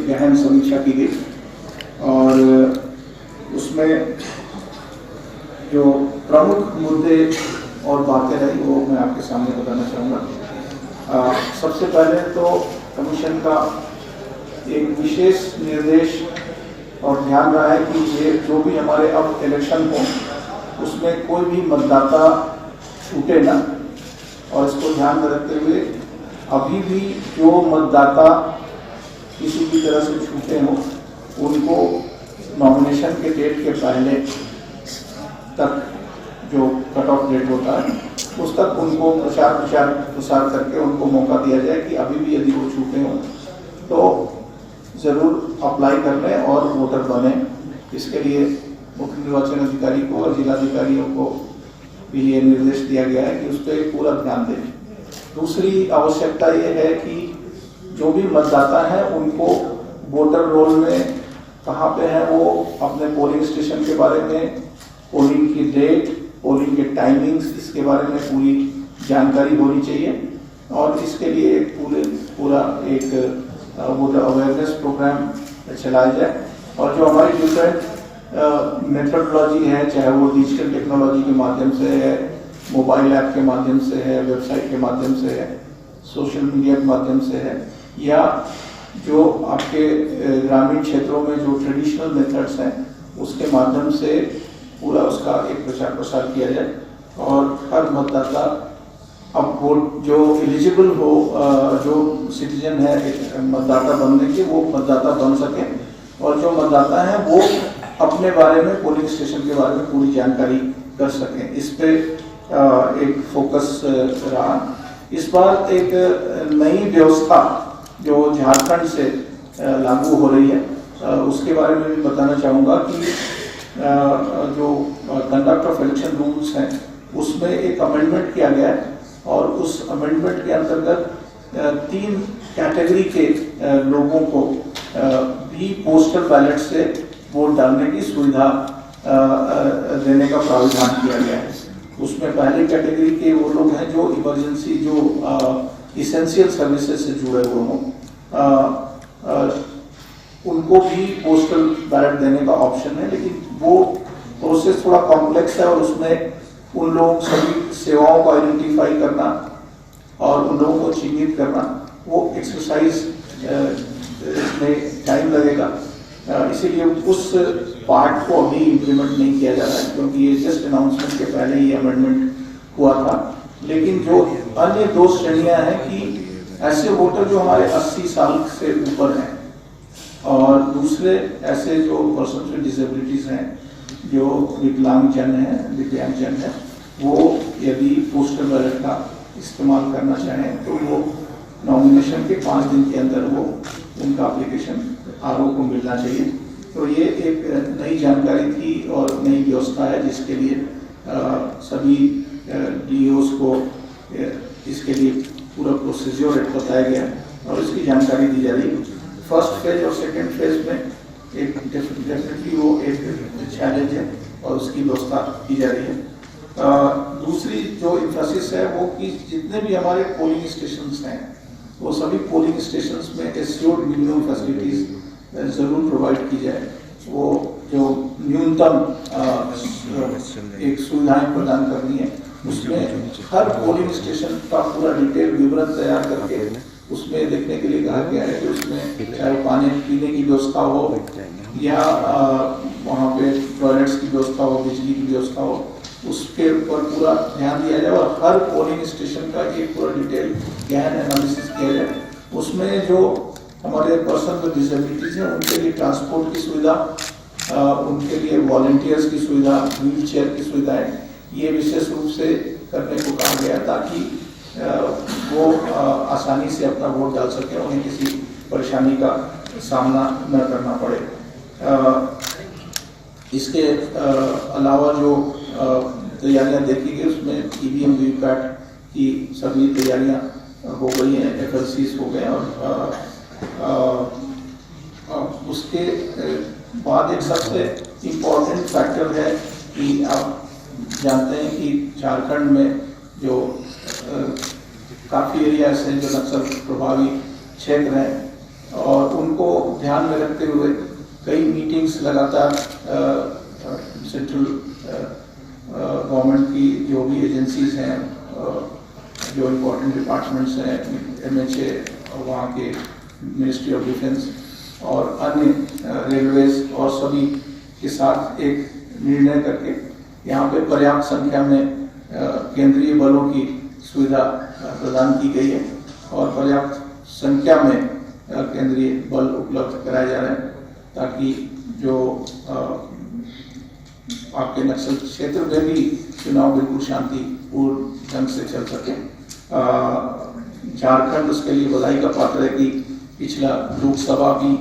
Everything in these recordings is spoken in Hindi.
गहन समीक्षा की गई और उसमें जो प्रमुख मुद्दे और बातें रही वो मैं आपके सामने बताना चाहूँगा। सबसे पहले तो कमीशन का एक विशेष निर्देश और ध्यान रहा है कि ये जो भी हमारे अब इलेक्शन हो उसमें कोई भी मतदाता छूटे ना, और इसको ध्यान में रखते हुए अभी भी जो मतदाता किसी भी तरह से छूटे हों उनको नॉमिनेशन के डेट के पहले तक जो कट ऑफ डेट होता है उस तक उनको प्रसार करके उनको मौका दिया जाए कि अभी भी यदि वो छूटे हों तो ज़रूर अप्लाई कर लें और वोटर बने। इसके लिए मुख्य निर्वाचन अधिकारी को और जिलाधिकारियों को भी ये निर्देश दिया गया है कि उस पर पूरा ध्यान दें। दूसरी आवश्यकता ये है कि जो भी मतदाता हैं उनको वोटर रोल में कहाँ पे है वो अपने पोलिंग स्टेशन के बारे में, पोलिंग की डेट, पोलिंग के टाइमिंग्स, इसके बारे में पूरी जानकारी होनी चाहिए और इसके लिए एक पूरा एक वोटर अवेयरनेस प्रोग्राम चलाया जाए। और जो हमारी डिफरेंट मेथडोलॉजी है, चाहे वो डिजिटल टेक्नोलॉजी के माध्यम से है, मोबाइल ऐप के माध्यम से है, वेबसाइट के माध्यम से है, सोशल मीडिया के माध्यम से है, या जो आपके ग्रामीण क्षेत्रों में जो ट्रेडिशनल मेथड्स हैं उसके माध्यम से पूरा उसका एक प्रचार प्रसार किया जाए और हर मतदाता अब वोट जो एलिजिबल हो, जो सिटीजन है मतदाता बनने के, वो मतदाता बन सके और जो मतदाता है वो अपने बारे में, पोलिंग स्टेशन के बारे में पूरी जानकारी कर सकें। इस पे एक फोकस रहा। इस बार एक नई व्यवस्था जो झारखंड से लागू हो रही है उसके बारे में भी बताना चाहूँगा कि जो कंडक्ट ऑफ इलेक्शन रूल्स हैं उसमें एक अमेंडमेंट किया गया है और उस अमेंडमेंट के अंतर्गत 3 कैटेगरी के लोगों को भी पोस्टल बैलेट से वोट डालने की सुविधा देने का प्रावधान किया गया है। उसमें पहली कैटेगरी के वो लोग हैं जो इमरजेंसी, जो इसेंशियल सर्विसेज से जुड़े हुए हों, उनको भी पोस्टल बैलेट देने का ऑप्शन है, लेकिन वो प्रोसेस थोड़ा कॉम्प्लेक्स है और उसमें उन लोगों सभी सेवाओं को आइडेंटिफाई करना और उन लोगों को चिन्हित करना, वो एक्सरसाइज में टाइम लगेगा। इसीलिए उस पार्ट को अभी इम्प्लीमेंट नहीं किया जा रहा है क्योंकि ये जस्ट अनाउंसमेंट के पहले ही अमेंडमेंट हुआ था। लेकिन जो अन्य 2 श्रेणियां हैं कि ऐसे वोटर जो हमारे 80 साल से ऊपर हैं और दूसरे ऐसे जो पर्सन विद डिसेबिलिटीज हैं, जो विकलांगजन है, वो यदि पोस्टल बैलेट का इस्तेमाल करना चाहें तो वो नॉमिनेशन के 5 दिन के अंदर वो उनका एप्लीकेशन आरओ को मिलना चाहिए। तो ये एक नई जानकारी थी और नई व्यवस्था है जिसके लिए सभी डीओस को इसके लिए पूरा प्रोसीजर बताया गया और इसकी जानकारी दी जा रही है। फर्स्ट फेज और सेकेंड फेज में एक डेफिनेटली वो एक चैलेंज है और उसकी व्यवस्था की जा रही है। दूसरी जो इंफोसिस है वो कि जितने भी हमारे पोलिंग स्टेशंस हैं वो सभी पोलिंग स्टेशंस में एश्योर्ड मिनिमम फैसिलिटीज जरूर प्रोवाइड की जाए। वो जो न्यूनतम एक सुविधाएं प्रदान करनी है उसमें हर पोलिंग स्टेशन का पूरा डिटेल विवरण तैयार करके उसमें देखने के लिए कहा गया है कि उसमें चाहे पानी पीने की व्यवस्था हो या वहाँ पे टॉयलेट्स की व्यवस्था हो, बिजली की व्यवस्था हो, उसके ऊपर पूरा ध्यान दिया जाए और हर पोलिंग स्टेशन का एक पूरा डिटेल गहन एनालिसिस किया जाए। उसमें जो हमारे पर्सन विद डिसेबिलिटीज हैं उनके लिए ट्रांसपोर्ट की सुविधा, उनके लिए वॉलंटियर्स की सुविधा, व्हील चेयर की सुविधाएं, ये विशेष रूप से करने को कहा गया ताकि वो आसानी से अपना वोट डाल सकें, उन्हें किसी परेशानी का सामना न करना पड़े। इसके अलावा जो तैयारियां देखी गई उसमें ईवीएम वीवीपैट की सभी तैयारियां हो गई हैं, FLCs हो गए और उसके बाद एक सबसे इम्पोर्टेंट फैक्टर है कि आप जानते हैं कि झारखंड में जो काफ़ी एरियाज हैं जो नक्सल प्रभावी क्षेत्र हैं और उनको ध्यान में रखते हुए कई मीटिंग्स लगातार सेंट्रल गवर्नमेंट की जो भी एजेंसीज हैं, जो इम्पोर्टेंट डिपार्टमेंट्स हैं, MHA और वहाँ के मिनिस्ट्री ऑफ डिफेंस और अन्य रेलवेज और सभी के साथ एक निर्णय करके यहाँ पे पर्याप्त संख्या में केंद्रीय बलों की सुविधा प्रदान की गई है और पर्याप्त संख्या में केंद्रीय बल उपलब्ध कराए जा रहे हैं ताकि जो आपके नक्सल क्षेत्र में भी चुनाव बिल्कुल शांतिपूर्ण ढंग से चल सके। झारखंड उसके लिए बधाई का पात्र है कि पिछला लोकसभा भी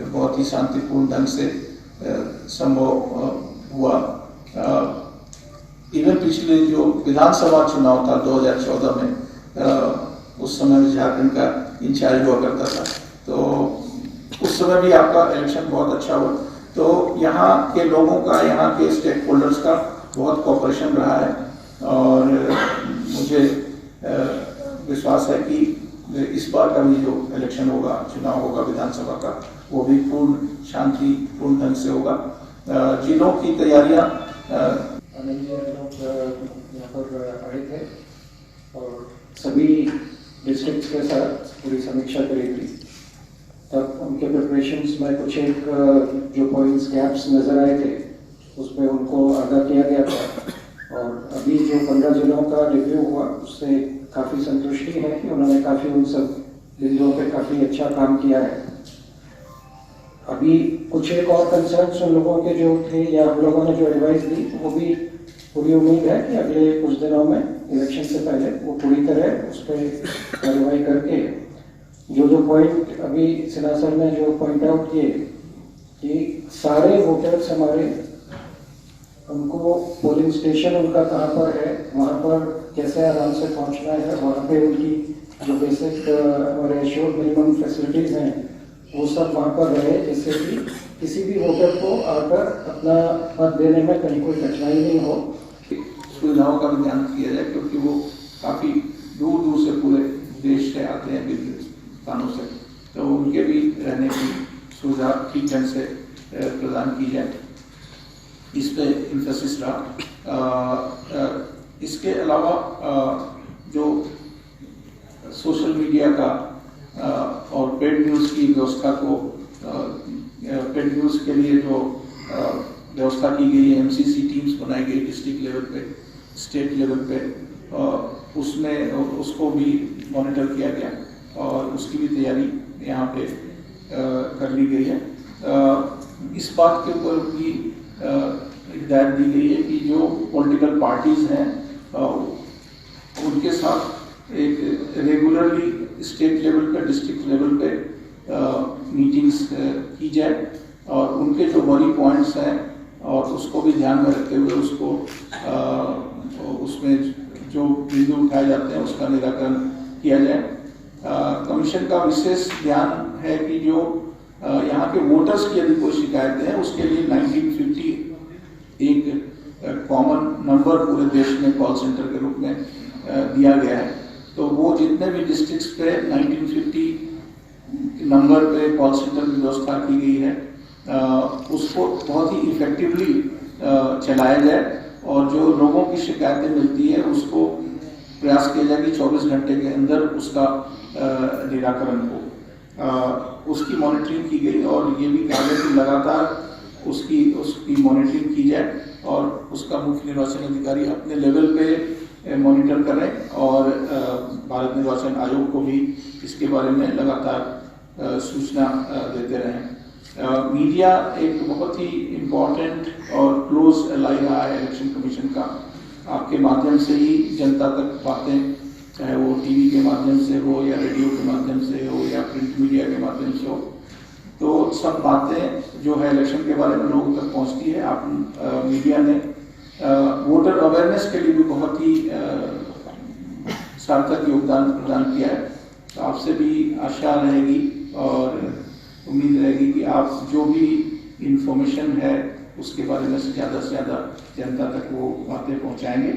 बहुत ही शांतिपूर्ण ढंग से संभव हुआ। इवन पिछले जो विधानसभा चुनाव था 2014 में, उस समय झारखंड का इंचार्ज हुआ करता था, तो उस समय भी आपका इलेक्शन बहुत अच्छा हुआ। तो यहाँ के लोगों का, यहाँ के स्टेक होल्डर्स का बहुत कोऑपरेशन रहा है और मुझे विश्वास है कि इस बार का भी जो इलेक्शन होगा, चुनाव होगा विधानसभा का, वो भी पूर्ण शांतिपूर्ण ढंग से होगा। जिलों की तैयारियां लोग यहाँ पर आए थे और सभी डिस्ट्रिक्ट्स के साथ पूरी समीक्षा करी थी। तब उनके प्रिपरेशंस में कुछ एक जो पॉइंट्स गैप्स नज़र आए थे उस पर उनको आगाह किया गया था और अभी जो 15 जिलों का रिव्यू हुआ उससे काफ़ी संतुष्टि है कि उन्होंने काफ़ी उन सब बिंदुओं पे काफ़ी अच्छा काम किया है। अभी कुछ एक और कंसर्न्स उन लोगों के जो थे या हम लोगों ने जो एडवाइस दी, वो भी पूरी उम्मीद है कि अगले कुछ दिनों में इलेक्शन से पहले वो पूरी तरह उस पर कार्रवाई करके जो पॉइंट अभी सिन्हा सर ने जो पॉइंट आउट किए कि सारे वोटर्स हमारे, उनको पोलिंग स्टेशन उनका कहाँ पर है, वहाँ पर कैसे आराम से पहुँचना है, वहाँ पे उनकी जो बेसिक हमारे एश्योर्ड मिनिमम फैसिलिटीज़ हैं वो सब वहाँ पर रहे, जिससे कि किसी भी वोटर को आकर अपना मत देने में कहीं कोई कठिनाई नहीं हो। सुविधाओं का भी ध्यान किया जाए क्योंकि वो काफ़ी दूर दूर से पूरे देश से आते हैं, विभिन्न स्थानों से, तो उनके भी रहने की सुविधा ठीक ढंग से प्रदान की जाए, इस पे इन्फोसिस रहा। इसके अलावा जो सोशल मीडिया का और पेड न्यूज़ की व्यवस्था को, पेड न्यूज़ के लिए जो व्यवस्था की गई है, MCC टीम्स बनाई गई डिस्ट्रिक्ट लेवल पे, स्टेट लेवल पे, उसमें उसको भी मॉनिटर किया गया और उसकी भी तैयारी यहाँ पे कर ली गई है। इस बात के ऊपर भी हिदायत दी गई है कि जो पॉलिटिकल पार्टीज हैं उनके साथ एक रेगुलरली स्टेट लेवल पे, डिस्ट्रिक्ट लेवल पे मीटिंग्स की जाए और उनके जो वरी पॉइंट्स हैं और उसको भी ध्यान में रखते हुए उसको उसमें जो बिंदु उठाए जाते हैं उसका निराकरण किया जाए। कमीशन का विशेष ध्यान है कि जो यहाँ के वोटर्स की यदि कोई शिकायतें हैं उसके लिए 1950 एक कॉमन नंबर पूरे देश में कॉल सेंटर के रूप में दिया गया है, तो वो जितने भी डिस्ट्रिक्ट्स पे 1950 नंबर पे कॉल सेंटर की व्यवस्था की गई है उसको बहुत ही इफेक्टिवली चलाया जाए और जो लोगों की शिकायतें मिलती है उसको प्रयास किया जाए कि 24 घंटे के अंदर उसका निराकरण हो। उसकी मॉनिटरिंग की गई और ये भी कहा गया कि लगातार उसकी मॉनिटरिंग की जाए और उसका मुख्य निर्वाचन अधिकारी अपने लेवल पे मॉनिटर करें और भारत निर्वाचन आयोग को भी इसके बारे में लगातार सूचना देते रहें। मीडिया एक बहुत ही इम्पोर्टेंट और क्लोज एलाई रहा है इलेक्शन कमीशन का। आपके माध्यम से ही जनता तक बातें, चाहे वो टीवी के माध्यम से हो या रेडियो के माध्यम से हो या प्रिंट मीडिया के माध्यम से हो, तो सब बातें जो है इलेक्शन के बारे में लोगों तक पहुंचती है। आप मीडिया ने वोटर अवेयरनेस के लिए भी बहुत ही सार्थक योगदान प्रदान किया है, तो आपसे भी आशा रहेगी और उम्मीद रहेगी कि आप जो भी इंफॉर्मेशन है उसके बारे में ज़्यादा से ज़्यादा जनता तक वो बातें पहुंचाएंगे।